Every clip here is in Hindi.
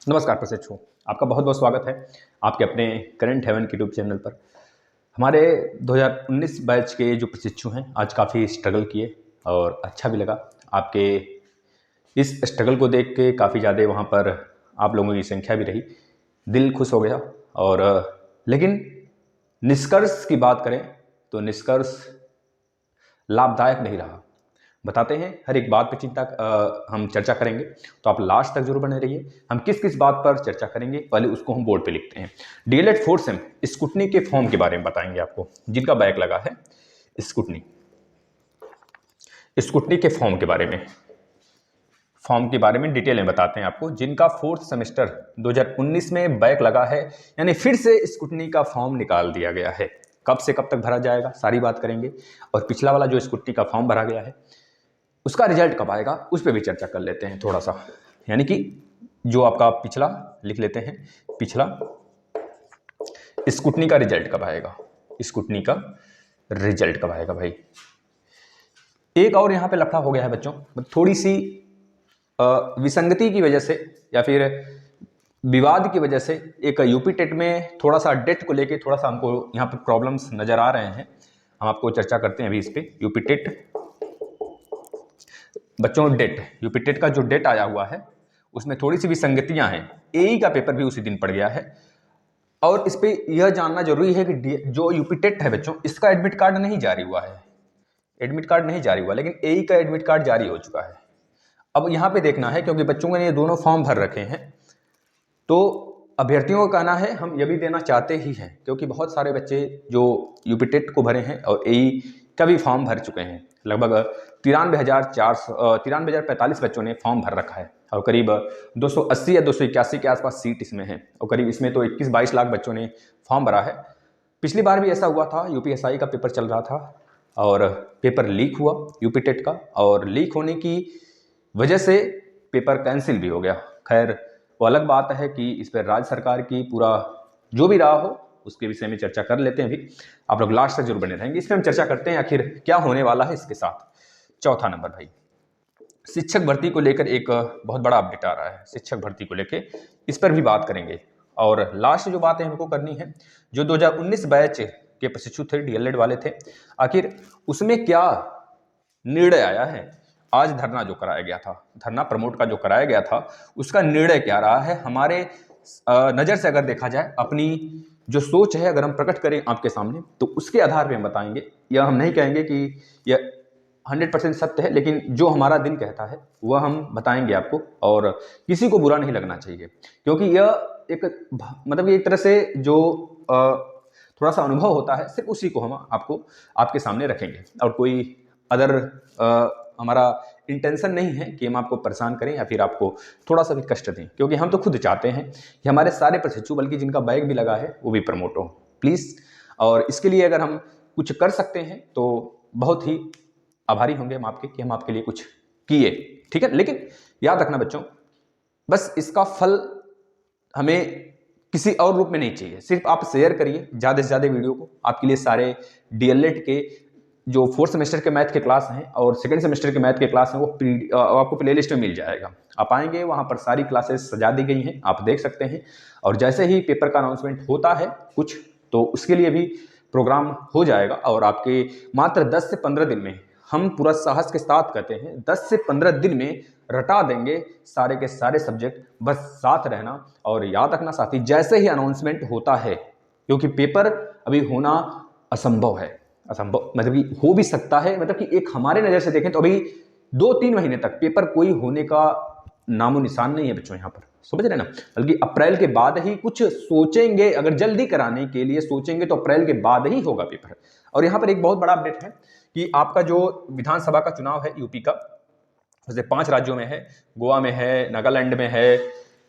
नमस्कार प्रशिक्षु, आपका बहुत बहुत स्वागत है आपके अपने करंट हेवन के यूट्यूब चैनल पर। हमारे 2019 बैच के जो प्रशिक्षु हैं आज काफ़ी स्ट्रगल किए और अच्छा भी लगा। आपके इस स्ट्रगल को देख के काफ़ी ज़्यादा वहाँ पर आप लोगों की संख्या भी रही, दिल खुश हो गया। और लेकिन निष्कर्ष की बात करें तो निष्कर्ष लाभदायक नहीं रहा। बताते हैं, हर एक बात पर हम चर्चा करेंगे, तो आप लास्ट तक जरूर बने रहिए। हम किस किस बात पर चर्चा करेंगे पहले उसको हम बोर्ड पे लिखते हैं। डीएलएड फोर्थ सेम स्कूटनी के फॉर्म के बारे में बताएंगे आपको, जिनका बैक लगा है स्कूटनी के फॉर्म के बारे में डिटेल में बताते हैं आपको। जिनका फोर्थ सेमेस्टर 2019 में बैक लगा है, यानी फिर से स्कूटनी का फॉर्म निकाल दिया गया है। कब से कब तक भरा जाएगा सारी बात करेंगे, और पिछला वाला जो स्कूटनी का फॉर्म भरा गया है उसका रिजल्ट कब आएगा उस पर भी चर्चा कर लेते हैं थोड़ा सा। यानी कि जो आपका पिछला लिख लेते हैं, पिछला स्कूटनी का रिजल्ट कब आएगा, स्कूटनी का रिजल्ट कब आएगा भाई। एक और यहां पे लफड़ा हो गया है बच्चों, थोड़ी सी विसंगति की वजह से या फिर विवाद की वजह से एक यूपी टेट में थोड़ा सा डेट को लेके थोड़ा सा हमको यहाँ पे प्रॉब्लम्स नजर आ रहे हैं। हम आपको चर्चा करते हैं अभी इस पे। यूपी टेट बच्चों, डेट यूपी टेट का जो डेट आया हुआ है उसमें थोड़ी सी विसंगतियां हैं। एई का पेपर भी उसी दिन पड़ गया है, और इस पे यह जानना जरूरी है कि जो यूपी टेट है बच्चों, इसका एडमिट कार्ड नहीं जारी हुआ है। एडमिट कार्ड नहीं जारी हुआ, लेकिन एई का एडमिट कार्ड जारी हो चुका है। अब यहाँ पे देखना है, क्योंकि बच्चों ने ये दोनों फॉर्म भर रखे हैं, तो अभ्यर्थियों का कहना है हम ये भी देना चाहते ही हैं, क्योंकि बहुत सारे बच्चे जो यूपी टेट को भरे हैं और एई का भी फॉर्म भर चुके हैं। लगभग 93,45 बच्चों ने फॉर्म भर रखा है, और करीब 280 या 281 के आसपास सीट इसमें है, और करीब इसमें तो 21-22 लाख बच्चों ने फॉर्म भरा है। पिछली बार भी ऐसा हुआ था, यूपीएसआई का पेपर चल रहा था और पेपर लीक हुआ यूपी टेट का, और लीक होने की वजह से पेपर कैंसिल भी हो गया। खैर वो अलग बात है कि इस पर राज्य सरकार की पूरा जो भी रहा हो उसके विषय में चर्चा कर लेते हैं। अभी आप लोग लास्ट तक जरूर बने रहेंगे, इसमें हम चर्चा करते हैं आखिर क्या होने वाला है इसके साथ। चौथा नंबर भाई, शिक्षक भर्ती को लेकर एक बहुत बड़ा अपडेट आ रहा है। शिक्षक भर्ती को लेकर इस पर भी बात करेंगे, और लास्ट जो बात है हमको करनी है, जो 2019 बैच के प्रशिक्षु थे, डीएलएड वाले थे, आखिर उसमें क्या निर्णय आया है। आज धरना जो कराया गया था, धरना प्रमोट का जो कराया गया था, उसका निर्णय क्या रहा है हमारे नज़र से अगर देखा जाए, अपनी जो सोच है अगर हम प्रकट करें आपके सामने, तो उसके आधार पे हम बताएंगे। यह हम नहीं कहेंगे कि यह 100% सत्य है, लेकिन जो हमारा दिल कहता है वह हम बताएंगे आपको, और किसी को बुरा नहीं लगना चाहिए, क्योंकि यह एक मतलब एक तरह से जो थोड़ा सा अनुभव होता है, सिर्फ उसी को हम आपको आपके सामने रखेंगे, और कोई अदर हमारा इंटेंशन नहीं है कि हम आपको परेशान करें या फिर आपको थोड़ा सा भी कष्ट दें, क्योंकि हम तो खुद चाहते हैं कि हमारे सारे प्रशिक्षु, बल्कि जिनका बैग भी लगा है, वो भी प्रमोट हो प्लीज़। और इसके लिए अगर हम कुछ कर सकते हैं तो बहुत ही आभारी होंगे हम आपके कि हम आपके लिए कुछ किए, ठीक है। लेकिन याद रखना बच्चों, बस इसका फल हमें किसी और रूप में नहीं चाहिए। सिर्फ आप शेयर करिए ज़्यादा से ज़्यादा वीडियो को। आपके लिए सारे डीएलएड के जो फोर्थ सेमेस्टर के मैथ के क्लास हैं और सेकंड सेमेस्टर के मैथ के क्लास हैं, वो आपको प्लेलिस्ट में मिल जाएगा। आप आएंगे, वहाँ पर सारी क्लासेस सजा दी गई हैं, आप देख सकते हैं। और जैसे ही पेपर का अनाउंसमेंट होता है कुछ, तो उसके लिए भी प्रोग्राम हो जाएगा, और आपके मात्र 10 से 15 दिन में, हम पूरा साहस के साथ कहते हैं 10 से 15 दिन में रटा देंगे सारे के सारे सब्जेक्ट। बस साथ रहना, और याद रखना साथी, जैसे ही अनाउंसमेंट होता है, क्योंकि पेपर अभी होना असंभव है, असंभव मतलब कि हो भी सकता है, मतलब कि एक हमारे नज़र से देखें तो अभी 2-3 महीने तक पेपर कोई होने का नामो निशान नहीं है बच्चों, यहाँ पर समझ रहे ना। बल्कि अप्रैल के बाद ही कुछ सोचेंगे, अगर जल्दी कराने के लिए सोचेंगे तो अप्रैल के बाद ही होगा पेपर। और यहाँ पर एक बहुत बड़ा अपडेट है कि आपका जो विधानसभा का चुनाव है यूपी का, जैसे 5 राज्यों में है, गोवा में है, नागालैंड में है,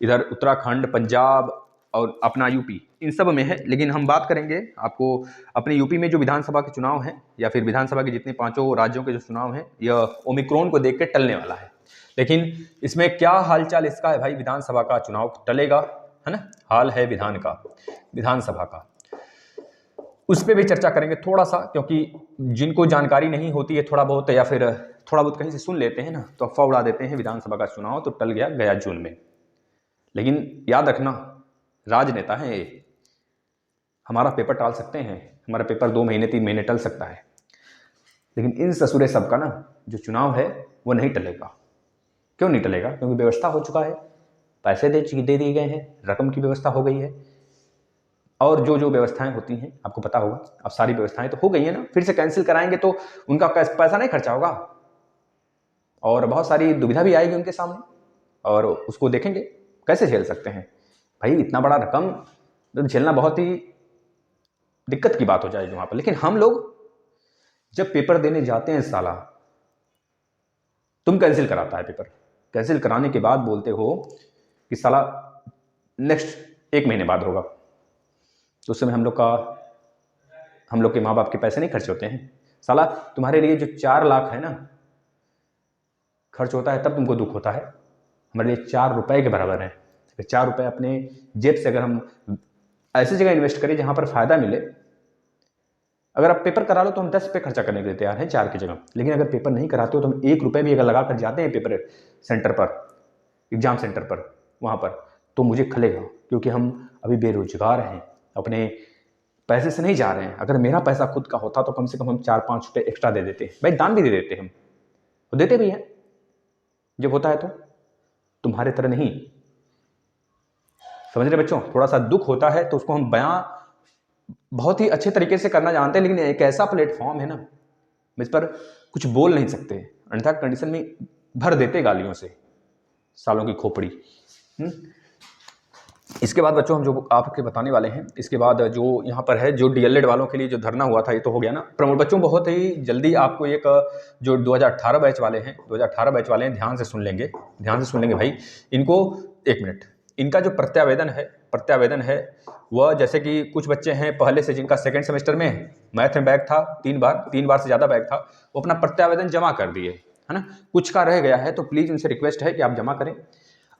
इधर उत्तराखंड, पंजाब और अपना यूपी, इन सब में है। लेकिन हम बात करेंगे आपको अपने यूपी में जो विधानसभा के चुनाव हैं, या फिर विधानसभा के जितने 5 राज्यों के जो चुनाव हैं, यह ओमिक्रॉन को देख के टलने वाला है। लेकिन इसमें क्या हालचाल इसका है भाई, विधानसभा का चुनाव टलेगा, है ना, हाल है विधानसभा का, उस पर भी चर्चा करेंगे थोड़ा सा, क्योंकि जिनको जानकारी नहीं होती है थोड़ा बहुत, या फिर थोड़ा बहुत कहीं से सुन लेते हैं ना, तो अफवाह उड़ा देते हैं विधानसभा का चुनाव तो टल गया जून में। लेकिन याद रखना, राजनेता हैं ये, हमारा पेपर टाल सकते हैं, हमारा पेपर 2 महीने 3 महीने टल सकता है, लेकिन इन ससुरे सब का ना जो चुनाव है वो नहीं टलेगा। क्यों नहीं टलेगा? क्योंकि व्यवस्था हो चुका है, पैसे दे दिए गए हैं, रकम की व्यवस्था हो गई है, और जो जो व्यवस्थाएं होती हैं आपको पता होगा, अब सारी व्यवस्थाएं तो हो गई है ना, फिर से कैंसिल कराएंगे तो उनका पैसा नहीं खर्चा होगा और बहुत सारी दुविधा भी आएगी उनके सामने, और उसको देखेंगे कैसे झेल सकते हैं भाई। इतना बड़ा रकम तो झेलना बहुत ही दिक्कत की बात हो जाएगी वहां पर। लेकिन हम लोग जब पेपर देने जाते हैं, साला तुम कैंसिल कराता है पेपर, कैंसिल कराने के बाद बोलते हो कि साला नेक्स्ट 1 महीने बाद होगा, तो उस समय हम लोग के माँ बाप के पैसे नहीं खर्च होते हैं। साला तुम्हारे लिए जो 4 लाख है ना खर्च होता है, तब तुमको दुख होता है। हमारे लिए 4 रुपए के बराबर है। 4 रुपए अपने जेब से अगर हम ऐसी जगह इन्वेस्ट करें जहां पर फायदा मिले, अगर आप पेपर करा लो तो हम 10 रुपये खर्चा करने के लिए तैयार हैं 4 की जगह, लेकिन अगर पेपर नहीं कराते हो तो हम 1 रुपये भी अगर लगा कर जाते हैं पेपर सेंटर पर, एग्जाम सेंटर पर, वहां पर, तो मुझे खलेगा, क्योंकि हम अभी बेरोजगार हैं, अपने पैसे से नहीं जा रहे हैं। अगर मेरा पैसा खुद का होता तो कम से कम हम 4-5 रुपये एक्स्ट्रा दे देते, भाई दान भी दे देते हम, तो देते भी हैं जब होता है तो, तुम्हारे तरह नहीं। समझ रहे बच्चों? थोड़ा सा दुख होता है तो उसको हम बयां बहुत ही अच्छे तरीके से करना जानते हैं, लेकिन एक ऐसा प्लेटफॉर्म है ना, इस पर कुछ बोल नहीं सकते, अन्यथा कंडीशन में भर देते गालियों से सालों की खोपड़ी। इसके बाद बच्चों हम जो आपके बताने वाले हैं, इसके बाद जो यहाँ पर है, जो डीएलएड वालों के लिए जो धरना हुआ था ये तो हो गया ना प्रमोद बच्चों। बहुत ही जल्दी आपको एक जो 2018 बैच वाले हैं, 2018 बैच वाले हैं, ध्यान से सुन लेंगे भाई इनको। 1 मिनट, इनका जो प्रत्यावेदन है वह, जैसे कि कुछ बच्चे हैं पहले से जिनका 2nd सेमेस्टर में मैथ में बैक था, 3 बार से ज़्यादा बैक था, वो अपना प्रत्यावेदन जमा कर दिए है ना। कुछ का रह गया है तो प्लीज़ उनसे रिक्वेस्ट है कि आप जमा करें,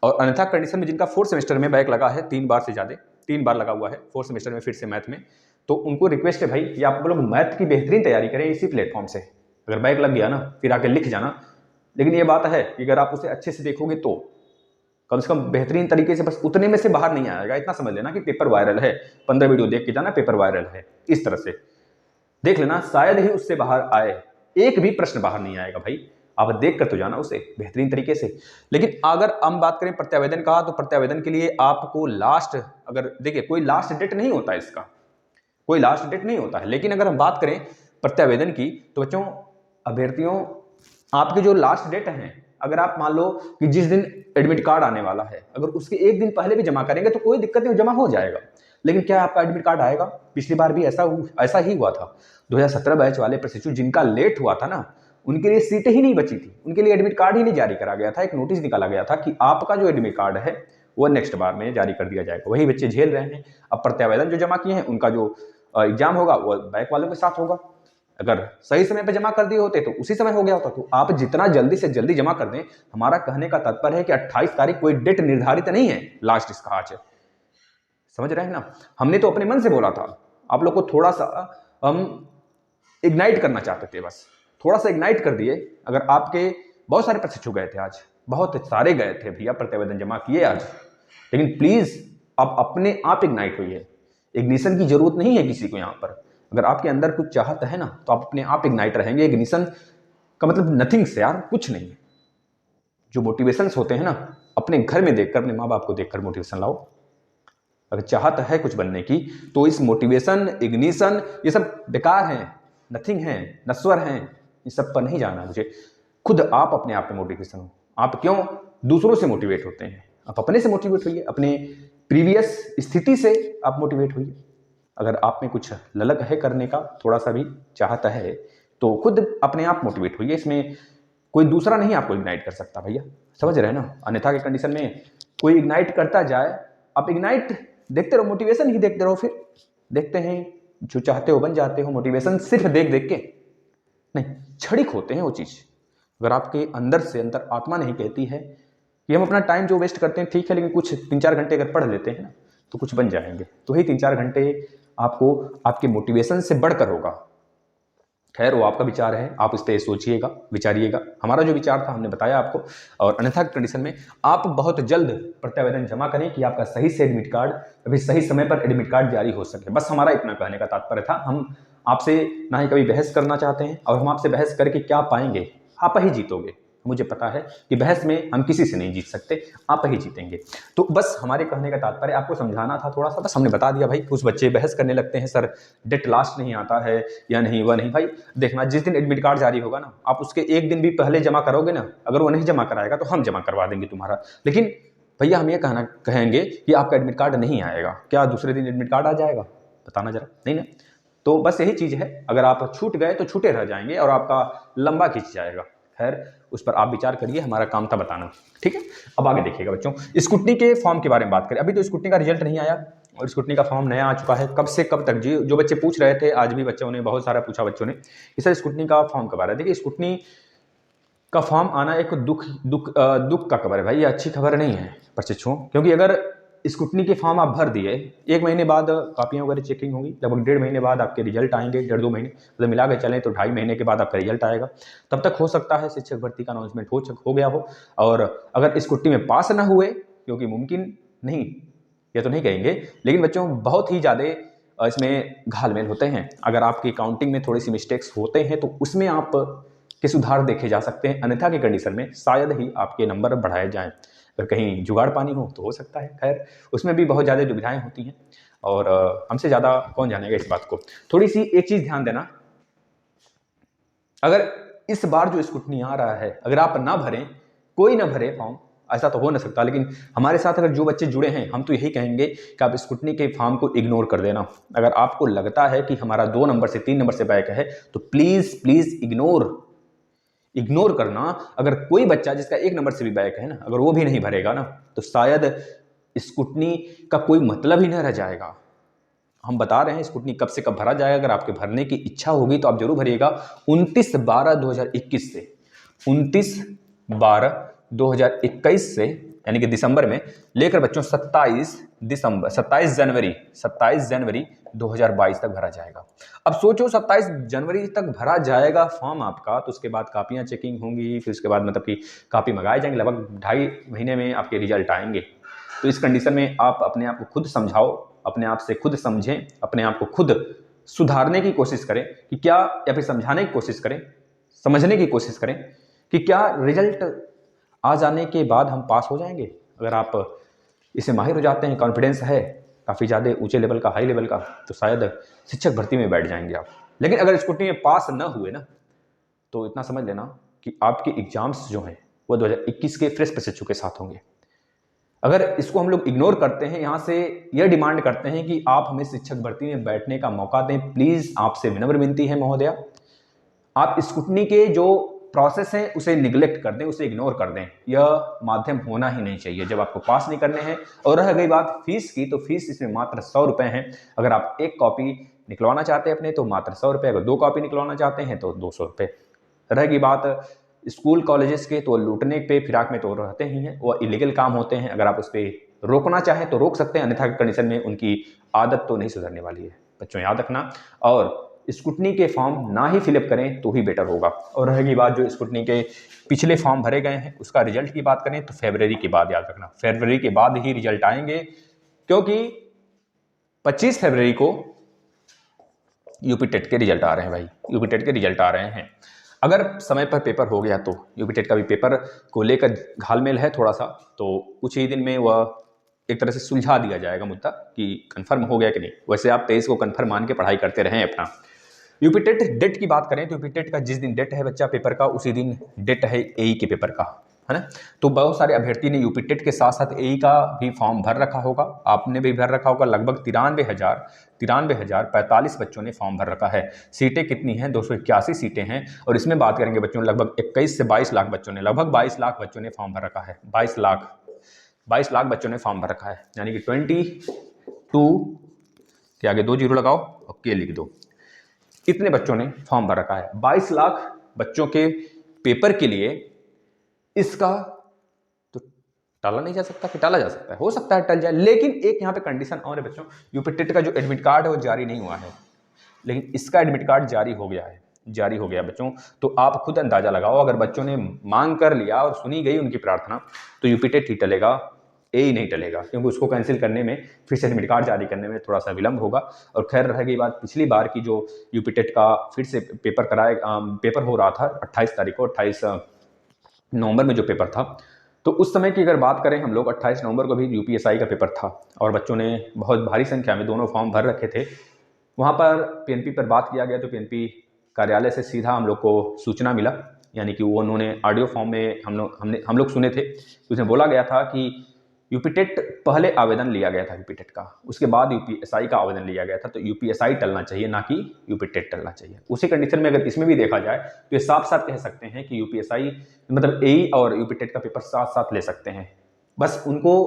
और अन्यथा कंडीशन में जिनका 4th सेमेस्टर में बैक लगा है 3 बार से ज़्यादा, 3 बार लगा हुआ है 4th सेमेस्टर में फिर से मैथ में, तो उनको रिक्वेस्ट है भाई कि आप लोग मैथ की बेहतरीन तैयारी करें इसी प्लेटफॉर्म से। अगर बैक लग गया ना फिर आके लिख जाना, लेकिन ये बात है कि अगर आप उसे अच्छे से देखोगे तो कम से कम बेहतरीन तरीके से, बस उतने में से बाहर नहीं आएगा। इतना समझ लेना कि पेपर वायरल है, 15 वीडियो देख के जाना पेपर वायरल है, इस तरह से देख लेना, शायद ही उससे बाहर आए, एक भी प्रश्न बाहर नहीं आएगा भाई, आप देख कर तो जाना उसे बेहतरीन तरीके से। लेकिन अगर हम बात करें प्रत्यावेदन का, तो प्रत्यावेदन के लिए आपको लास्ट, अगर देखिए कोई लास्ट डेट नहीं होता है इसका, कोई लास्ट डेट नहीं होता है, लेकिन अगर हम बात करें प्रत्यावेदन की तो बच्चों अभ्यर्थियों आपकी जो लास्ट डेट है, अगर आप मान लो कि जिस दिन एडमिट कार्ड आने वाला है, अगर उसके 1 दिन पहले भी जमा करेंगे तो कोई दिक्कत नहीं, जमा हो जाएगा। लेकिन क्या आपका एडमिट कार्ड आएगा? पिछली बार भी ऐसा ही हुआ था। 2017 बैच वाले प्रशिक्षु जिनका लेट हुआ था ना, उनके लिए सीटें ही नहीं बची थी, उनके लिए एडमिट कार्ड ही नहीं जारी करा गया था। एक नोटिस निकाला गया था कि आपका जो एडमिट कार्ड है वो नेक्स्ट बार में जारी कर दिया जाएगा। वही बच्चे झेल रहे हैं। अब प्रत्यावेदन जो जमा किए हैं उनका जो एग्जाम होगा वो बैक वालों के साथ होगा। अगर सही समय पर जमा कर दिए होते तो उसी समय हो गया होता। तो आप जितना जल्दी से जल्दी जमा कर दें। हमारा कहने का तात्पर्य है कि 28 तारीख कोई डेट निर्धारित नहीं है, लास्ट इसका आज है। समझ रहे हैं ना? हमने तो अपने मन से बोला था, आप लोग को थोड़ा सा हम इग्नाइट करना चाहते थे, बस थोड़ा सा इग्नाइट कर दिए। अगर आपके बहुत सारे प्रशिक्षु गए थे आज, बहुत सारे गए थे भैया, प्रत्यावेदन जमा किए आज, लेकिन प्लीज आप अपने आप इग्नाइट होइए। इग्निशन की जरूरत नहीं है किसी को यहाँ पर। अगर आपके अंदर कुछ चाहत है ना तो आप अपने आप इग्नाइट रहेंगे। इग्निशन का मतलब नथिंग से यार, कुछ नहीं। जो मोटिवेशंस होते हैं ना, अपने घर में देखकर, अपने माँ बाप को देखकर मोटिवेशन लाओ। अगर चाहत है कुछ बनने की तो इस मोटिवेशन, इग्निशन, ये सब बेकार हैं, नथिंग हैं, नश्वर हैं, इस सब पर नहीं जाना मुझे। खुद आप अपने आप में मोटिवेशन हो। आप क्यों दूसरों से मोटिवेट होते हैं? आप अपने से मोटिवेट होइए, अपने प्रीवियस स्थिति से आप मोटिवेट होइए। अगर आप में कुछ ललक है करने का, थोड़ा सा भी चाहता है, तो खुद अपने आप मोटिवेट होइए। इसमें कोई दूसरा नहीं आपको इग्नाइट कर सकता भैया, समझ रहे हैं ना? अन्यथा के कंडीशन में कोई इग्नाइट करता जाए, आप इग्नाइट देखते रहो, मोटिवेशन ही देखते रहो, फिर देखते हैं जो चाहते हो बन जाते हो। मोटिवेशन सिर्फ देख देख के नहीं, क्षणिक होते हैं वो चीज़। अगर आपके अंदर से अंतर आत्मा नहीं कहती है कि हम अपना टाइम जो वेस्ट करते हैं ठीक है, लेकिन कुछ 3-4 घंटे अगर पढ़ लेते हैं ना तो कुछ बन जाएंगे। तो वही 3-4 घंटे आपको आपके मोटिवेशन से बढ़कर होगा। खैर वो आपका विचार है, आप इस पर सोचिएगा, विचारिएगा। हमारा जो विचार था हमने बताया आपको। और अन्यथा की कंडीशन में आप बहुत जल्द प्रत्यावेदन जमा करें कि आपका सही से एडमिट कार्ड, अभी सही समय पर एडमिट कार्ड जारी हो सके। बस हमारा इतना कहने का तात्पर्य था। हम आपसे ना ही कभी बहस करना चाहते हैं, और हम आपसे बहस करके क्या पाएंगे? आप ही जीतोगे। मुझे पता है कि बहस में हम किसी से नहीं जीत सकते, आप ही जीतेंगे। तो बस हमारे कहने का तात्पर्य आपको समझाना था थोड़ा सा, बस हमने बता दिया भाई। कुछ बच्चे बहस करने लगते हैं, सर डेट लास्ट नहीं आता है या नहीं, वह नहीं। भाई देखना, जिस दिन एडमिट कार्ड जारी होगा ना, आप उसके एक दिन भी पहले जमा करोगे ना, अगर वो नहीं जमा कराएगा तो हम जमा करवा देंगे तुम्हारा। लेकिन भैया हम ये कहेंगे कि आपका एडमिट कार्ड नहीं आएगा, क्या दूसरे दिन एडमिट कार्ड आ जाएगा? बताना जरा, नहीं ना? तो बस यही चीज़ है, अगर आप छूट गए तो छूटे रह जाएंगे और आपका लंबा खींच जाएगा। खैर उस पर आप विचार करिए, हमारा काम था बताना, ठीक है। अब आगे देखिएगा बच्चों, स्कूटनी के फॉर्म के बारे में बात करें। अभी तो स्कूटनी का रिजल्ट नहीं आया और स्कूटनी का फॉर्म नया आ चुका है। कब से कब तक जो बच्चे पूछ रहे थे, आज भी बच्चों ने बहुत सारा पूछा बच्चों ने कि सर स्कूटनी का फॉर्म कब आ रहा है। देखिए स्कूटनी का फॉर्म आना एक दुख का खबर है भाई, ये अच्छी खबर नहीं है प्रशिक्षुओं। क्योंकि अगर स्कूटनी के फॉर्म आप भर दिए, 1 महीने बाद कॉपियाँ वगैरह चेकिंग होगी, लगभग 1.5 महीने बाद आपके रिजल्ट आएंगे, 1.5-2 महीने मतलब मिला के चलें तो 2.5 महीने के बाद आपका रिजल्ट आएगा। तब तक हो सकता है शिक्षक भर्ती का अनाउंसमेंट हो गया हो। और अगर स्कूटनी में पास ना हुए, क्योंकि मुमकिन नहीं, ये तो नहीं कहेंगे, लेकिन बच्चों बहुत ही ज़्यादा इसमें घालमेल होते हैं। अगर आपकी काउंटिंग में थोड़ी सी मिस्टेक्स होते हैं तो उसमें आप के सुधार देखे जा सकते हैं। अन्यथा की कंडीशन में शायद ही आपके नंबर बढ़ाए जाएं। अगर कहीं जुगाड़ पानी हो तो हो सकता है। खैर उसमें भी बहुत ज़्यादा दुविधाएं होती हैं, और हमसे ज़्यादा कौन जानेगा इस बात को। थोड़ी सी एक चीज़ ध्यान देना, अगर इस बार जो स्कूटनी आ रहा है, अगर आप ना भरें, कोई ना भरे फॉर्म, ऐसा तो हो ना सकता, लेकिन हमारे साथ अगर जो बच्चे जुड़े हैं, हम तो यही कहेंगे कि आप स्कूटनी के फॉर्म को इग्नोर कर देना। अगर आपको लगता है कि हमारा 2 नंबर से 3 नंबर से बैक है तो प्लीज़ इग्नोर करना। अगर कोई बच्चा जिसका 1 नंबर से भी बैक है ना, अगर वो भी नहीं भरेगा ना, तो शायद स्कूटनी का कोई मतलब ही न रह जाएगा। हम बता रहे हैं स्कूटनी कब से कब भरा जाएगा। अगर आपके भरने की इच्छा होगी तो आप जरूर भरिएगा। 29/12/2021 से 29/12/2021 से यानी कि दिसंबर में लेकर बच्चों 27 जनवरी 2022 तक भरा जाएगा। अब सोचो 27 जनवरी तक भरा जाएगा फॉर्म आपका, तो उसके बाद कापियां चेकिंग होंगी, फिर उसके बाद मतलब कि कापी मंगाए जाएंगे, लगभग 2.5 महीने में आपके रिजल्ट आएंगे। तो इस कंडीशन में आप अपने आप को खुद समझाओ, अपने आप से खुद समझें, अपने आप को खुद सुधारने की कोशिश करें कि क्या, या फिर समझाने की कोशिश करें, समझने की कोशिश करें कि क्या रिजल्ट आ जाने के बाद हम पास हो जाएंगे। अगर आप इसे माहिर हो जाते हैं, कॉन्फिडेंस है काफ़ी ज़्यादा ऊंचे लेवल का, हाई लेवल का, तो शायद शिक्षक भर्ती में बैठ जाएंगे आप। लेकिन अगर स्कूटनी में पास न हुए ना, तो इतना समझ लेना कि आपके एग्जाम्स जो हैं वो 2021 के फ्रेश प्रशिक्षु के साथ होंगे। अगर इसको हम लोग इग्नोर करते हैं, यहाँ से यह डिमांड करते हैं कि आप हमें शिक्षक भर्ती में बैठने का मौका दें, प्लीज़ आपसे विनम्र विनती है महोदया, आप स्कूटनी के जो प्रोसेस है उसे निगलेक्ट कर दें, उसे इग्नोर कर दें। यह माध्यम होना ही नहीं चाहिए जब आपको पास नहीं करने हैं। और रह गई बात फीस की, तो फीस इसमें मात्र 100 रुपये हैं। अगर आप 1 कॉपी निकलवाना चाहते हैं अपने तो मात्र 100 रुपये, अगर 2 कॉपी निकलवाना चाहते हैं तो 200 रुपये। रहेगी बात स्कूल कॉलेजेस के, तो लूटने पे फिराक में तो रहते ही हैं, वो इलीगल काम होते हैं। अगर आप उस पर रोकना चाहें तो रोक सकते हैं, अन्यथा कंडीशन में उनकी आदत तो नहीं सुधरने वाली है। बच्चों याद रखना, और स्कूटनी के फॉर्म ना ही फिलअप करें तो ही बेटर होगा। और रहेगी बात जो स्कूटनी के पिछले फॉर्म भरे गए हैं उसका रिजल्ट की बात करें तो फरवरी के बाद, याद रखना फरवरी के बाद ही रिजल्ट आएंगे, क्योंकि 25 फरवरी को यूपी टेट के रिजल्ट आ रहे हैं भाई, यूपी टेट के रिजल्ट आ रहे हैं। अगर समय पर पेपर हो गया तो यूपी टेट का भी पेपर को लेकर घालमेल है थोड़ा सा, तो कुछ ही दिन में वह एक तरह से सुलझा दिया जाएगा मुद्दा कि कंफर्म हो गया कि नहीं। वैसे आप 23 को कंफर्म मान के पढ़ाई करते रहें अपना। यूपी टेट डेट की बात करें तो यूपी टेट का जिस दिन डेट है बच्चा पेपर का, उसी दिन डेट है एई के पेपर का, है ना। तो बहुत सारे अभ्यर्थी ने यूपी टेट के साथ साथ एई का भी फॉर्म भर रखा होगा, आपने भी भर रखा होगा। लगभग 43,045 बच्चों ने फॉर्म भर रखा है। सीटें कितनी हैं? 281 सीटें हैं। और इसमें बात करेंगे बच्चों, लगभग 21 से 22 लाख बच्चों ने, लगभग 22 लाख बच्चों ने फॉर्म भर रखा है। 22 लाख बच्चों ने फॉर्म भर रखा है, यानी कि 22 के आगे 2 जीरो लगाओ और के लिख दो, इतने बच्चों ने फॉर्म भर रखा है। 22 लाख बच्चों के पेपर के लिए इसका तो टाला नहीं जा सकता, कि टाला जा सकता है, हो सकता है टल जाए। लेकिन एक यहाँ पे कंडीशन और है बच्चों, यूपी टेट का जो एडमिट कार्ड है वो जारी नहीं हुआ है, लेकिन इसका एडमिट कार्ड जारी हो गया है। जारी हो गया बच्चों। तो आप खुद अंदाजा लगाओ, अगर बच्चों ने मांग कर लिया और सुनी गई उनकी प्रार्थना तो यूपी टेट ही टलेगा, ए ही नहीं टलेगा, क्योंकि उसको कैंसिल करने में, फिर से एडमिट कार्ड जारी करने में थोड़ा सा विलंब होगा। और खैर रह गई बात पिछली बार की, जो यूपी टेट का फिर से पेपर हो रहा था 28 तारीख को, 28 नवंबर में जो पेपर था, तो उस समय की अगर बात करें हम लोग, 28 नवंबर को भी यूपीएसआई का पेपर था और बच्चों ने बहुत भारी संख्या में दोनों फॉर्म भर रखे थे। वहाँ पर पीएनपी पर बात किया गया तो पीएनपी कार्यालय से सीधा हम लोग को सूचना मिला, यानी कि वो उन्होंने ऑडियो फॉर्म में हम लोग सुने थे, उसमें बोला गया था कि यूपी टेट पहले आवेदन लिया गया था यूपी टेट का, उसके बाद यूपीएसआई का आवेदन लिया गया था, तो यूपीएसआई टलना चाहिए ना कि यूपी टेट टलना चाहिए। उसी कंडीशन में अगर इसमें भी देखा जाए तो ये साफ साफ कह सकते हैं कि यूपीएसआई मतलब एई और यूपी टेट का पेपर साथ साथ ले सकते हैं। बस उनको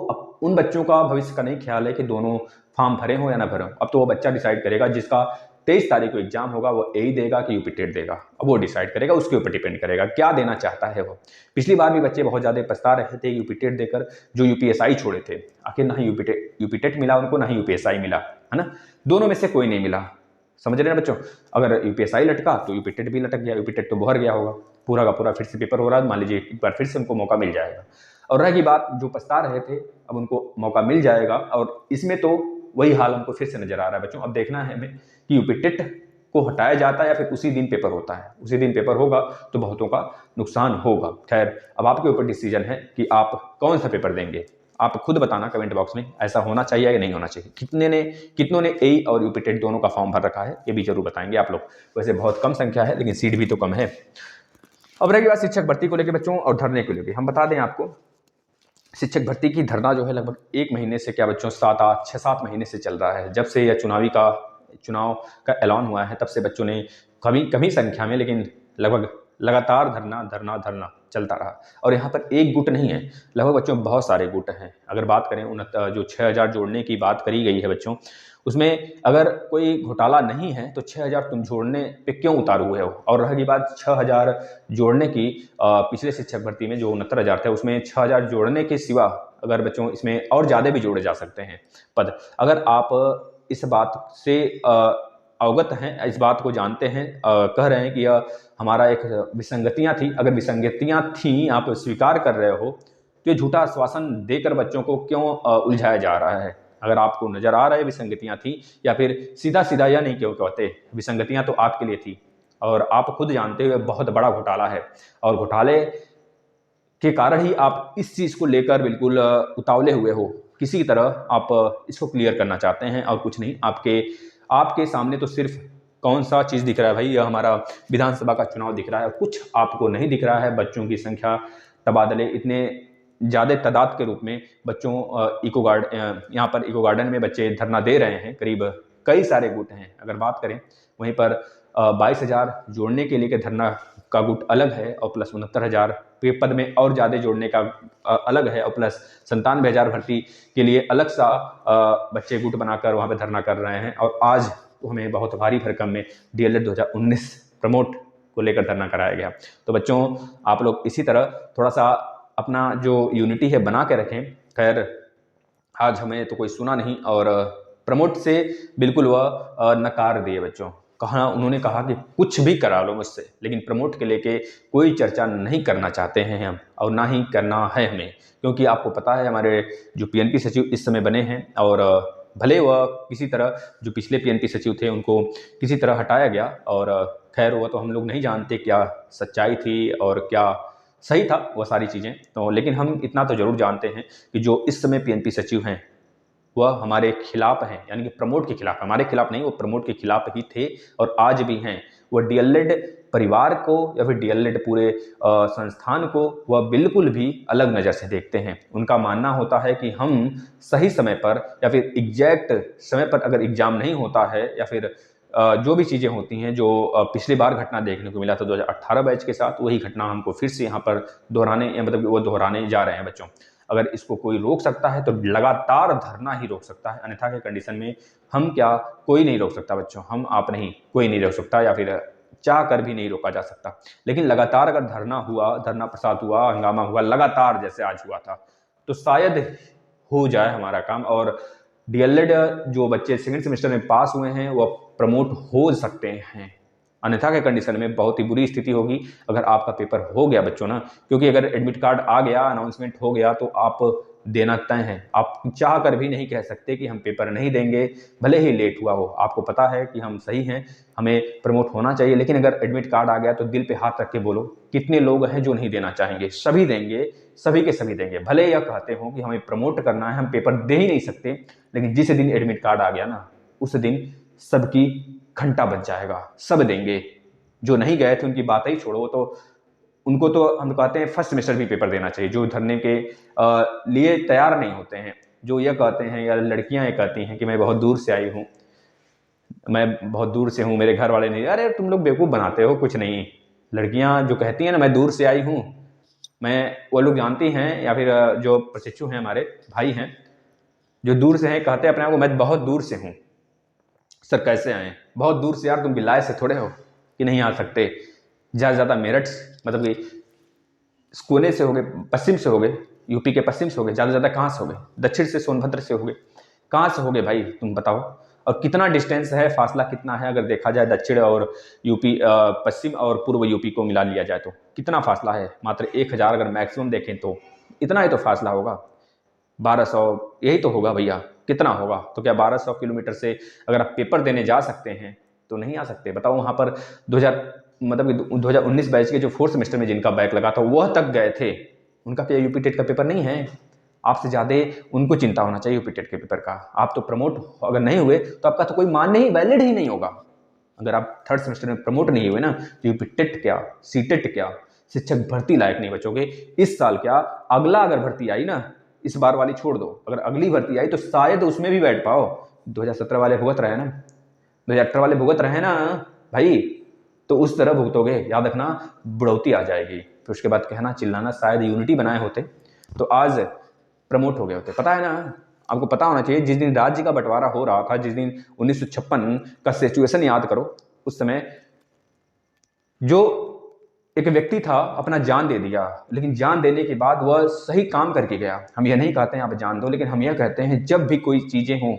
उन बच्चों का भविष्य का नहीं ख्याल है कि दोनों फॉर्म भरे हो या ना भरे हो, अब तो वो बच्चा डिसाइड करेगा, जिसका 23 तारीख को एग्जाम होगा वो एई देगा कि यूपी टेट देगा, अब वो डिसाइड करेगा, उसके ऊपर डिपेंड करेगा क्या देना चाहता है वो। पिछली बार भी बच्चे बहुत ज़्यादा पछता रहे थे यूपी टेट देकर, जो यूपीएसआई छोड़े थे, आखिर ना ही यूपी टेट मिला उनको, ना ही यूपीएसआई मिला, है ना, दोनों में से कोई नहीं मिला। समझ रहे हैं बच्चों, अगर यूपीएसआई लटका तो यूपी टेट भी लटक गया, यूपी टेट तो भर गया होगा, पूरा का पूरा फिर से पेपर हो रहा है, मान लीजिए एक बार फिर से उनको मौका मिल जाएगा। और रह गई बात जो पछता रहे थे, अब उनको मौका मिल जाएगा, और इसमें तो वही हाल हमको फिर से नजर आ रहा है बच्चों। अब देखना है हमें कि यूपी टेट को हटाया जाता है या फिर उसी दिन पेपर होता है। उसी दिन पेपर होगा तो बहुतों का नुकसान होगा। खैर अब आपके ऊपर डिसीजन है कि आप कौन सा पेपर देंगे, आप खुद बताना कमेंट बॉक्स में, ऐसा होना चाहिए या नहीं होना चाहिए। कितनों ने एई और यूपी टेट दोनों का फॉर्म भर रखा है, ये भी जरूर बताएंगे आप लोग। वैसे बहुत कम संख्या है लेकिन सीट भी तो कम है। अब रहेगी बात शिक्षक भर्ती को लेकर बच्चों और धरने को लेकर। हम बता दें आपको, शिक्षक भर्ती की धरना जो है लगभग 1 महीने से, क्या बच्चों 6-7 महीने से चल रहा है। जब से यह चुनाव का ऐलान हुआ है तब से बच्चों ने कमी संख्या में, लेकिन लगभग लगातार धरना चलता रहा। और यहाँ पर एक गुट नहीं है, लगभग बच्चों बहुत सारे गुट हैं। अगर बात करें जो 6000 जोड़ने की बात करी गई है बच्चों, उसमें अगर कोई घोटाला नहीं है तो 6000 तुम जोड़ने पे क्यों उतारू हुए हो। और रही बात 6000 जोड़ने की, पिछले शिक्षक भर्ती में जो 69,000 थे उसमें 6000 जोड़ने के सिवा अगर बच्चों इसमें और ज़्यादा भी जोड़े जा सकते हैं पद। अगर आप इस बात से अवगत हैं, इस बात को जानते हैं, कह रहे हैं कि यह हमारा एक विसंगतियां थी, अगर विसंगतियां थी आप स्वीकार कर रहे हो तो ये झूठा आश्वासन देकर बच्चों को क्यों उलझाया जा रहा है। अगर आपको नजर आ रहा है विसंगतियां थी, या फिर सीधा सीधा यह नहीं क्यों कहते विसंगतियां तो आपके लिए थी, और आप खुद जानते हुए बहुत बड़ा घोटाला है, और घोटाले के कारण ही आप इस चीज को लेकर बिल्कुल उतावले हुए हो। किसी तरह आप इसको क्लियर करना चाहते हैं और कुछ नहीं। आपके सामने तो सिर्फ कौन सा चीज दिख रहा है भाई, यह हमारा विधानसभा का चुनाव दिख रहा है, कुछ आपको नहीं दिख रहा है। बच्चों की संख्या तबादले इतने ज़्यादा तादाद के रूप में बच्चों यहाँ पर इको गार्डन में बच्चे धरना दे रहे हैं, करीब कई सारे गुट हैं। अगर बात करें वहीं पर 22,000 जोड़ने के लिए धरना का गुट अलग है, और प्लस 69,000 पद में और ज़्यादा जोड़ने का अलग है, और प्लस 97,000 भर्ती के लिए अलग सा बच्चे गुट बनाकर वहाँ पे धरना कर रहे हैं। और आज तो हमें बहुत भारी भरकम में डीएलएड 2019 प्रमोट को लेकर धरना कराया गया। तो बच्चों आप लोग इसी तरह थोड़ा सा अपना जो यूनिटी है बना के रखें। खैर आज हमें तो कोई सुना नहीं, और प्रमोट से बिल्कुल वह नकार दिए बच्चों। उन्होंने कहा कि कुछ भी करा लो मुझसे, लेकिन प्रमोट के लेके कोई चर्चा नहीं करना चाहते हैं हम, और ना ही करना है हमें, क्योंकि आपको पता है हमारे जो पीएनपी सचिव इस समय बने हैं, और भले वह किसी तरह जो पिछले पीएनपी सचिव थे उनको किसी तरह हटाया गया, और खैर वह तो हम लोग नहीं जानते क्या सच्चाई थी और क्या सही था वह सारी चीज़ें तो, लेकिन हम इतना तो जरूर जानते हैं कि जो इस समय पीएनपी सचिव हैं वह हमारे खिलाफ हैं, यानी कि प्रमोट के खिलाफ। हमारे खिलाफ नहीं, वो प्रमोट के खिलाफ ही थे और आज भी हैं। वह डीएलएड परिवार को या फिर डीएलएड पूरे संस्थान को वह बिल्कुल भी अलग नज़र से देखते हैं। उनका मानना होता है कि हम सही समय पर या फिर एग्जैक्ट समय पर अगर एग्जाम नहीं होता है, या फिर जो भी चीज़ें होती हैं जो पिछली बार घटना देखने को मिला था 2018 बैच के साथ, वही घटना हमको फिर से यहाँ पर दोहराने, मतलब वो दोहराने जा रहे हैं बच्चों। अगर इसको कोई रोक सकता है तो लगातार धरना ही रोक सकता है, अन्यथा के कंडीशन में हम क्या, कोई नहीं रोक सकता बच्चों, हम आप नहीं, कोई नहीं रोक सकता, या फिर चाह कर भी नहीं रोका जा सकता। लेकिन लगातार अगर धरना प्रसाद हुआ, हंगामा हुआ लगातार जैसे आज हुआ था, तो शायद हो जाए हमारा काम, और डीएलएड जो बच्चे सेकंड सेमेस्टर में पास हुए हैं वह प्रमोट हो सकते हैं। अन्यथा के कंडीशन में बहुत ही बुरी स्थिति होगी अगर आपका पेपर हो गया बच्चों ना, क्योंकि अगर एडमिट कार्ड आ गया, अनाउंसमेंट हो गया तो आप देना तय है। आप चाह कर भी नहीं कह सकते कि हम पेपर नहीं देंगे, भले ही लेट हुआ हो। आपको पता है कि हम सही हैं, हमें प्रमोट होना चाहिए, लेकिन अगर एडमिट कार्ड आ गया तो दिल पे हाथ रख के बोलो, कितने लोग हैं जो नहीं देना चाहेंगे? सभी देंगे, सभी के सभी देंगे। भले यह कहते हो कि हमें प्रमोट करना है, हम पेपर दे ही नहीं सकते, लेकिन जिस दिन एडमिट कार्ड आ गया ना, उस दिन सबकी घंटा बज जाएगा, सब देंगे। जो नहीं गए थे उनकी बात ही छोड़ो, तो उनको तो हम कहते हैं फर्स्ट सेमेस्टर भी पेपर देना चाहिए। जो धरने के लिए तैयार नहीं होते हैं, जो ये कहते हैं, या लड़कियां ये कहती हैं कि मैं बहुत दूर से आई हूँ, मैं बहुत दूर से हूँ, मेरे घर वाले नहीं, अरे तुम लोग बेवकूफ़ बनाते हो, कुछ नहीं। लड़कियां जो कहती हैं ना मैं दूर से आई हूँ, मैं, वो लोग जानती हैं, या फिर जो प्रशिक्षु हैं, हमारे भाई हैं जो दूर से हैं, कहते हैं अपने आप को मैं बहुत दूर से हूँ। सर कैसे आए? बहुत दूर से यार, तुम बिलाए से थोड़े हो कि नहीं आ सकते। ज़्यादा से ज़्यादा मेरठ, मतलब कि कोने से हो गए, पश्चिम से हो गए, यूपी के पश्चिम से हो गए, ज़्यादा से ज़्यादा कहाँ से हो गए? दक्षिण से, सोनभद्र से हो गए, कहाँ से हो गए भाई तुम बताओ? और कितना डिस्टेंस है, फासला कितना है? अगर देखा जाए दक्षिण और यूपी, पश्चिम और पूर्व यूपी को मिला लिया जाए तो कितना फासला है? मात्र 1000, अगर मैक्सिमम देखें तो इतना ही तो फासला होगा। 1200 यही तो होगा भैया, कितना होगा? तो क्या 1200 किलोमीटर से अगर आप पेपर देने जा सकते हैं तो नहीं आ सकते? बताओ, वहाँ पर 2019 बैच के जो 4th सेमेस्टर में जिनका बैक लगा था वह तक गए थे, उनका क्या यूपी टेट का पेपर नहीं है? आपसे ज़्यादा उनको चिंता होना चाहिए यूपी टेट के पेपर का। आप तो प्रमोट अगर नहीं हुए तो आपका तो कोई मान नहीं, वैलिड ही नहीं होगा। अगर आप 3rd सेमेस्टर में प्रमोट नहीं हुए ना, तो यूपी टेट क्या, सी टेट क्या, शिक्षक भर्ती लायक नहीं बचोगे। इस साल क्या, अगला अगर भर्ती आई ना, इस बार वाली छोड़ दो, अगर अगली भर्ती आई तो शायद उसमें भी बैठ पाओ। 2017 वाले भुगत रहे ना, 2018 वाले भुगत रहे ना भाई, तो उस तरह भुगतोगे, याद रखना, बुढ़ौती आ जाएगी। फिर उसके बाद कहना, चिल्लाना, शायद यूनिटी बनाए होते तो आज प्रमोट हो गए होते। पता है ना, आपको पता होना चाहिए, जिस दिन राज्य का बंटवारा हो रहा था, जिस दिन 1956 का सिचुएशन याद करो, उस समय जो एक व्यक्ति था अपना जान दे दिया, लेकिन जान देने के बाद वह सही काम करके गया। हम यह नहीं कहते हैं आप जान दो, लेकिन हम यह कहते हैं जब भी कोई चीज़ें हों,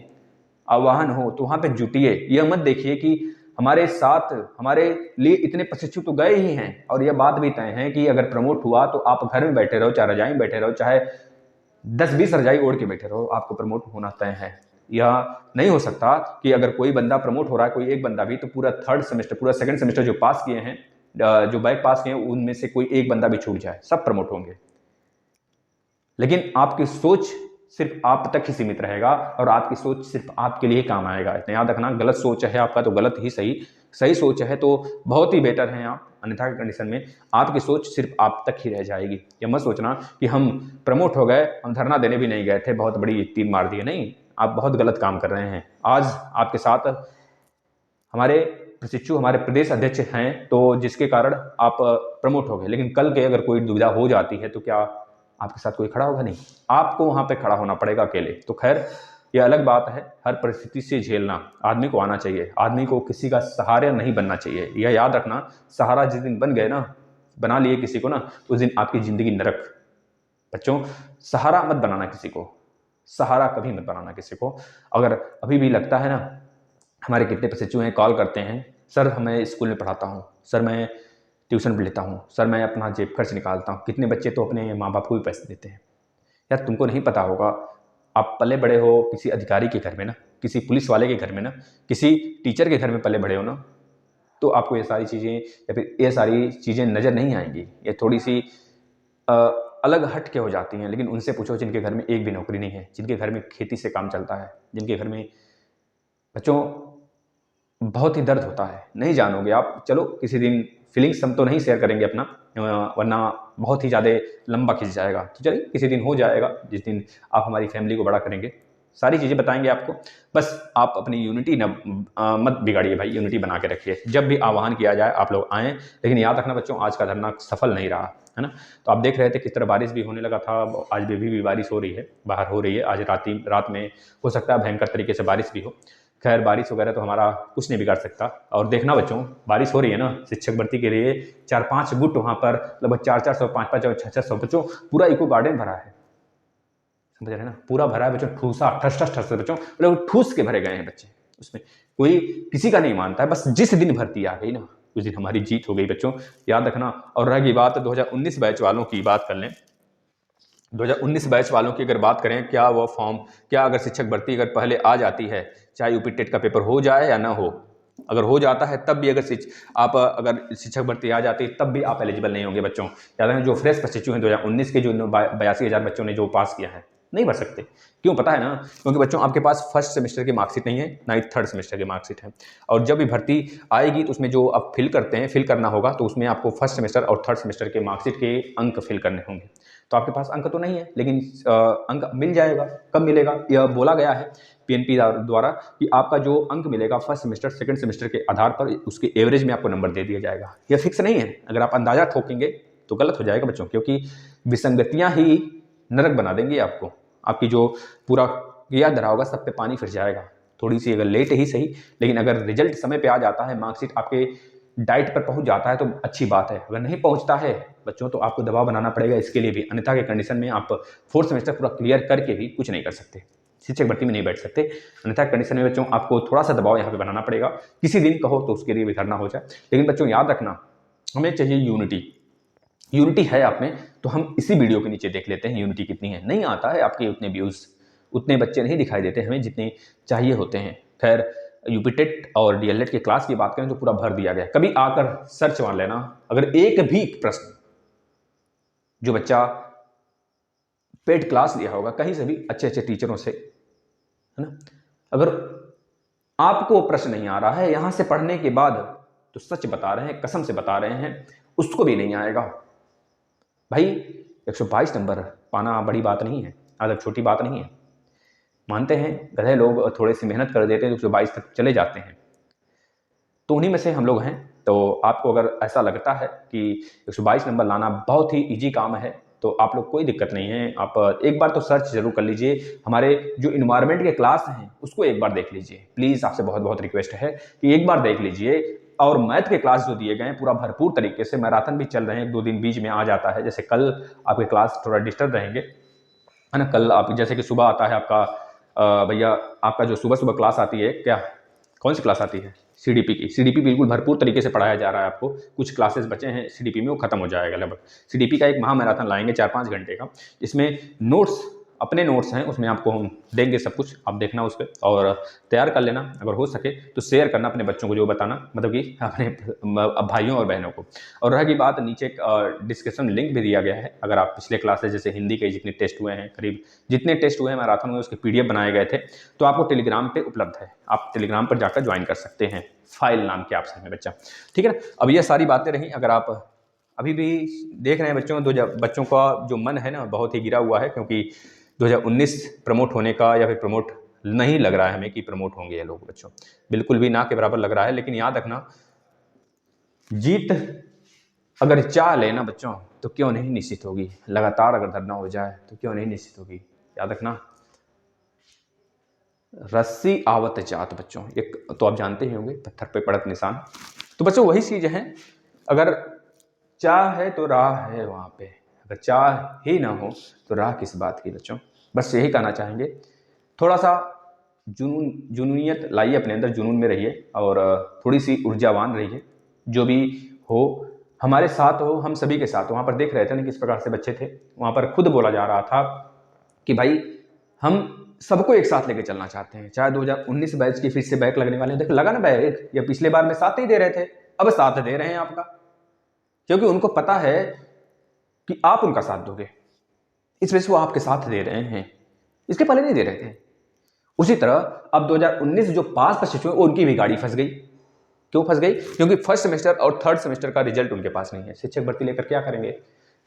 आह्वान हो, तो वहाँ पे जुटिए। यह मत देखिए कि हमारे साथ, हमारे लिए इतने प्रशिक्षु तो गए ही हैं, और यह बात भी तय है कि अगर प्रमोट हुआ तो आप घर में बैठे रहो, चाहे रजाई में बैठे रहो, चाहे 10-20 रजाई ओढ़ के बैठे रहो, आपको प्रमोट होना तय है। यह नहीं हो सकता कि अगर कोई बंदा प्रमोट हो रहा है, कोई एक बंदा भी, तो पूरा 3rd सेमेस्टर, पूरा 2nd सेमेस्टर जो पास किए हैं, जो बैक पास किए हैं, उनमें से कोई एक बंदा भी छूट जाए, सब प्रमोट होंगे। लेकिन आपकी सोच सिर्फ आप तक ही सीमित रहेगा, और आपकी सोच सिर्फ आपके लिए काम आएगा। इतना याद रखना, गलत सोच है आपका तो गलत ही सही, सही सोच है तो बहुत ही बेटर है आप, अन्यथा की कंडीशन में आपकी सोच सिर्फ आप तक ही रह जाएगी। यह मत सोचना कि हम प्रमोट हो गए, हम धरना देने भी नहीं गए थे, बहुत बड़ी तीर मार दी है। नहीं, आप बहुत गलत काम कर रहे हैं। आज आपके साथ हमारे प्रशिक्षु, हमारे प्रदेश अध्यक्ष हैं, तो जिसके कारण आप प्रमोट हो गए, लेकिन कल के अगर कोई दुविधा हो जाती है तो क्या आपके साथ कोई खड़ा होगा? नहीं, आपको वहां पे खड़ा होना पड़ेगा अकेले। तो खैर, ये अलग बात है, हर परिस्थिति से झेलना आदमी को आना चाहिए, आदमी को किसी का सहारा नहीं बनना चाहिए। यह याद रखना, सहारा जिस दिन बन गए ना, बना लिए किसी को ना, तो उस दिन आपकी जिंदगी नरक। बच्चों, सहारा मत बनाना किसी को, सहारा कभी मत बनाना किसी को। अगर अभी भी लगता है ना, हमारे कितने प्रशिक्षु हैं, कॉल करते हैं, सर मैं स्कूल में पढ़ाता हूँ, सर मैं ट्यूशन भी लेता हूँ, सर मैं अपना जेब खर्च निकालता हूँ। कितने बच्चे तो अपने माँ बाप को भी पैसे देते हैं। यार तुमको नहीं पता होगा, आप पले बड़े हो किसी अधिकारी के घर में ना, किसी पुलिस वाले के घर में ना, किसी टीचर के घर में पले बड़े हो ना, तो आपको ये सारी चीज़ें या फिर ये सारी चीज़ें नज़र नहीं आएंगी। ये थोड़ी सी अलग हट के हो जाती हैं। लेकिन उनसे पूछो जिनके घर में एक भी नौकरी नहीं है, जिनके घर में खेती से काम चलता है, जिनके घर में बच्चों बहुत ही दर्द होता है, नहीं जानोगे आप। चलो किसी दिन फीलिंग्स हम तो नहीं शेयर करेंगे अपना, वरना बहुत ही ज़्यादा लंबा खिंच जाएगा। तो चलिए किसी दिन हो जाएगा, जिस दिन आप हमारी फैमिली को बड़ा करेंगे, सारी चीज़ें बताएंगे आपको। बस आप अपनी यूनिटी न मत बिगाड़िए भाई, यूनिटी बना के रखिए। जब भी आह्वान किया जाए आप लोग आएँ, लेकिन याद रखना बच्चों, आज का धरना सफल नहीं रहा है ना। तो आप देख रहे थे किस तरह बारिश भी होने लगा था, आज भी बारिश हो रही है, बाहर हो रही है। आज रात में हो सकता है भयंकर तरीके से बारिश भी हो। खैर, बारिश वगैरह तो हमारा कुछ नहीं बिगाड़ सकता। और देखना बच्चों, बारिश हो रही है ना, शिक्षक भर्ती के लिए 4-5 गुट वहाँ पर लगभग 400-400, 500-500, 600 बच्चों, पूरा इको गार्डन भरा है, समझ रहे हैं ना, पूरा भरा है बच्चों, ठूसा ठस बच्चों, मतलब ठूस के भरे गए हैं बच्चे उसमें। कोई किसी का नहीं मानता है, बस जिस दिन भर्ती आ गई ना, उस दिन हमारी जीत हो गई बच्चों, याद रखना। और रही बात 2019 बैच वालों की, बात कर लें 2019 बैच वालों की अगर बात करें, क्या वो फॉर्म, क्या अगर शिक्षक भर्ती अगर पहले आ जाती है, चाहे यूपी टेट का पेपर हो जाए या ना हो, अगर हो जाता है तब भी अगर आप अगर शिक्षक भर्ती आ जाती है तब भी आप एलिजिबल नहीं होंगे बच्चों। याद रखें, जो फ्रेश प्रशिक्षु हैं 2019 के जो 82,000 बच्चों ने जो पास किया है, नहीं भर सकते। क्यों पता है ना? क्योंकि बच्चों आपके पास फर्स्ट सेमेस्टर की मार्कशीट नहीं है, ना ही थर्ड सेमेस्टर की मार्कशीट है। और जब भी भर्ती आएगी तो उसमें जो आप फिल करते हैं, फिल करना होगा, तो उसमें आपको फर्स्ट सेमेस्टर और थर्ड सेमेस्टर के मार्कशीट के अंक फिल करने होंगे। तो आपके पास अंक तो नहीं है, लेकिन अंक मिल जाएगा। कब मिलेगा? यह बोला गया है पीएनपी द्वारा कि आपका जो अंक मिलेगा फर्स्ट सेमेस्टर सेकंड सेमेस्टर के आधार पर, उसके एवरेज में आपको नंबर दे दिया जाएगा। यह फिक्स नहीं है, अगर आप अंदाजा ठोकेंगे तो गलत हो जाएगा बच्चों, क्योंकि विसंगतियां ही नरक बना देंगी आपको। आपकी जो पूरा किया धरा होगा सब पे पानी फिर जाएगा। थोड़ी सी अगर लेट ही सही, लेकिन अगर रिजल्ट समय पे आ जाता है, मार्कशीट आपके डाइट पर पहुंच जाता है तो अच्छी बात है। अगर नहीं पहुंचता है बच्चों तो आपको दबाव बनाना पड़ेगा इसके लिए भी, अन्यथा के कंडीशन में आप फोर्थ सेमेस्टर पूरा क्लियर करके भी कुछ नहीं कर सकते, शिक्षक भर्ती में नहीं बैठ सकते। अन्यथा कंडीशन में बच्चों आपको थोड़ा सा दबाव यहाँ पे बनाना पड़ेगा, किसी दिन कहो तो उसके लिए भी करना हो जाए। लेकिन बच्चों याद रखना, हमें चाहिए यूनिटी। यूनिटी है आप में तो हम इसी वीडियो के नीचे देख लेते हैं यूनिटी कितनी है। नहीं आता है आपके उतने व्यूज़, उतने बच्चे नहीं दिखाई देते हमें जितने चाहिए होते हैं। खैर, यूपी टेट और डीएलएड की क्लास की बात करें तो पूरा भर दिया गया। कभी आकर सर्च मार लेना, अगर एक भी प्रश्न जो बच्चा पेड क्लास लिया होगा कहीं से भी अच्छे अच्छे टीचरों से, है ना, अगर आपको प्रश्न नहीं आ रहा है यहां से पढ़ने के बाद, तो सच बता रहे हैं, कसम से बता रहे हैं, उसको भी नहीं आएगा भाई। 122 नंबर पाना बड़ी बात नहीं है, आदत छोटी बात नहीं है। मानते हैं गधे लोग थोड़ी सी मेहनत कर देते हैं तो 122 तक चले जाते हैं, तो उन्हीं में से हम लोग हैं। तो आपको अगर ऐसा लगता है कि 122 नंबर लाना बहुत ही इजी काम है तो आप लोग कोई दिक्कत नहीं है, आप एक बार तो सर्च जरूर कर लीजिए। हमारे जो इन्वायरमेंट के क्लास हैं उसको एक बार देख लीजिए, प्लीज़ आपसे बहुत बहुत रिक्वेस्ट है कि एक बार देख लीजिए। और मैथ के क्लास जो दिए गए हैं पूरा भरपूर तरीके से, मैराथन भी चल रहे हैं, 2 दिन बीच में आ जाता है। जैसे कल आपके क्लास थोड़ा डिस्टर्ब रहेंगे, है ना, कल आप जैसे कि सुबह आता है आपका भैया, आपका जो सुबह सुबह क्लास आती है, क्या कौन सी क्लास आती है? सीडीपी की। सीडीपी बिल्कुल भरपूर तरीके से पढ़ाया जा रहा है आपको। कुछ क्लासेस बचे हैं सीडीपी में, वो खत्म हो जाएगा लगभग। सीडीपी का एक महा मैराथन लाएंगे 4-5 घंटे का, इसमें नोट्स, अपने नोट्स हैं उसमें आपको हम देंगे सब कुछ, आप देखना उस पर और तैयार कर लेना। अगर हो सके तो शेयर करना अपने बच्चों को, जो बताना मतलब कि अपने भाइयों और बहनों को। और रह गई बात, नीचे डिस्क्रिप्शन लिंक भी दिया गया है। अगर आप पिछले क्लासेस जैसे हिंदी के जितने टेस्ट हुए हैं, करीब जितने टेस्ट हुए हैं मैराथन में, उसके पीडीएफ बनाए गए थे, तो आपको टेलीग्राम पे उपलब्ध है, आप टेलीग्राम पर जाकर ज्वाइन कर सकते हैं, फाइल नाम के ऑप्शन में बच्चा, ठीक है ना। अब ये सारी बातें रहीं, अगर आप अभी भी देख रहे हैं बच्चों, बच्चों का जो मन है ना बहुत ही गिरा हुआ है, क्योंकि 2019 प्रमोट होने का या फिर प्रमोट नहीं लग रहा है हमें कि प्रमोट होंगे ये लोग बच्चों, बिल्कुल भी ना के बराबर लग रहा है। लेकिन याद रखना, जीत अगर चाह लेना बच्चों तो क्यों नहीं निश्चित होगी, लगातार अगर धरना हो जाए तो क्यों नहीं निश्चित होगी। याद रखना, रस्सी आवत जात बच्चों, एक तो आप जानते ही होंगे, पत्थर पे पड़त निशान। तो बच्चों वही चीज है, अगर चाह है तो राह है वहां पे, अगर चाह ही ना हो तो राह किस बात की बच्चों। बस यही कहना चाहेंगे, थोड़ा सा जुनूनियत लाइए अपने अंदर, जुनून में रहिए और थोड़ी सी ऊर्जावान रहिए। जो भी हो हमारे साथ हो, हम सभी के साथ। वहाँ पर देख रहे थे ना किस प्रकार से बच्चे थे, वहाँ पर खुद बोला जा रहा था कि भाई हम सबको एक साथ लेके चलना चाहते हैं। चाहे 2019 बैच की फिर से बैक लगने वाले हैं, देख लगा ना बैक, या पिछले बार में साथ नहीं दे रहे थे, अब साथ दे रहे हैं आपका, क्योंकि उनको पता है कि आप उनका साथ दोगे, इस वजह से वो आपके साथ दे रहे हैं, इसके पहले नहीं दे रहे थे। उसी तरह अब 2019 जो पास प्रशिक्षु है उनकी भी गाड़ी फंस गई। क्यों फंस गई? क्योंकि फर्स्ट सेमेस्टर और थर्ड सेमेस्टर का रिजल्ट उनके पास नहीं है। शिक्षक भर्ती लेकर क्या करेंगे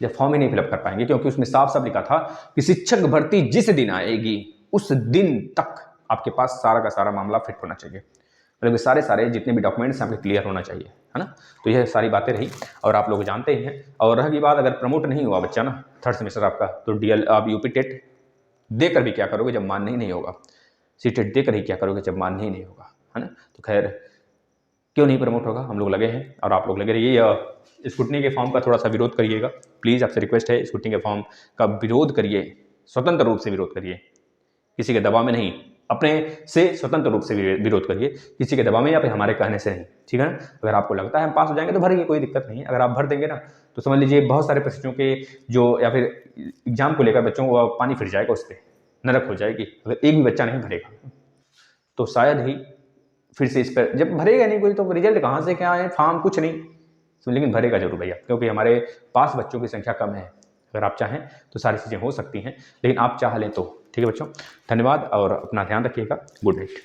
जब फॉर्म ही नहीं फिलअप कर पाएंगे, क्योंकि उसमें साफ साफ लिखा था कि शिक्षक भर्ती जिस दिन आएगी उस दिन तक आपके पास सारा का सारा मामला फिट होना चाहिए, मतलब सारे जितने भी डॉक्यूमेंट्स आपके क्लियर होना चाहिए, है ना। तो यह सारी बातें रही और आप लोग जानते ही हैं। और रही बात, अगर प्रमोट नहीं हुआ बच्चा ना थर्ड सेमेस्टर आपका, तो डीएल आप यूपी टेट देकर भी क्या करोगे जब मान्य ही नहीं होगा, सीटेट देकर ही क्या करोगे जब मान्य ही नहीं होगा, है ना। तो खैर क्यों नहीं प्रमोट होगा, हम लोग लगे हैं और आप लोग लगे रहिए। स्कूटनी के फॉर्म का थोड़ा सा विरोध करिएगा, प्लीज़ आपसे रिक्वेस्ट है, स्कूटनी के फॉर्म का विरोध करिए, स्वतंत्र रूप से विरोध करिए, किसी के दबाव में नहीं। अपने से स्वतंत्र रूप से विरोध करिए, किसी के दबाव में या फिर हमारे कहने से नहीं, ठीक है ना। अगर आपको लगता है हम पास हो जाएंगे तो भरिए, कोई दिक्कत नहीं है। अगर आप भर देंगे ना तो समझ लीजिए बहुत सारे प्रश्नों के जो या फिर एग्जाम को लेकर बच्चों को पानी फिर जाएगा, उस पर नरक हो जाएगी अगर एक भी बच्चा नहीं भरेगा। तो शायद ही फिर से इस पर जब भरेगा नहीं कोई तो रिजल्ट कहाँ से क्या है, फॉर्म कुछ नहीं, तो लेकिन भरेगा जरूर भैया, क्योंकि हमारे पास बच्चों की संख्या कम है। अगर आप चाहें तो सारी चीज़ें हो सकती हैं, लेकिन आप चाह लें तो। ठीक है बच्चों, धन्यवाद और अपना ध्यान रखिएगा। Good night.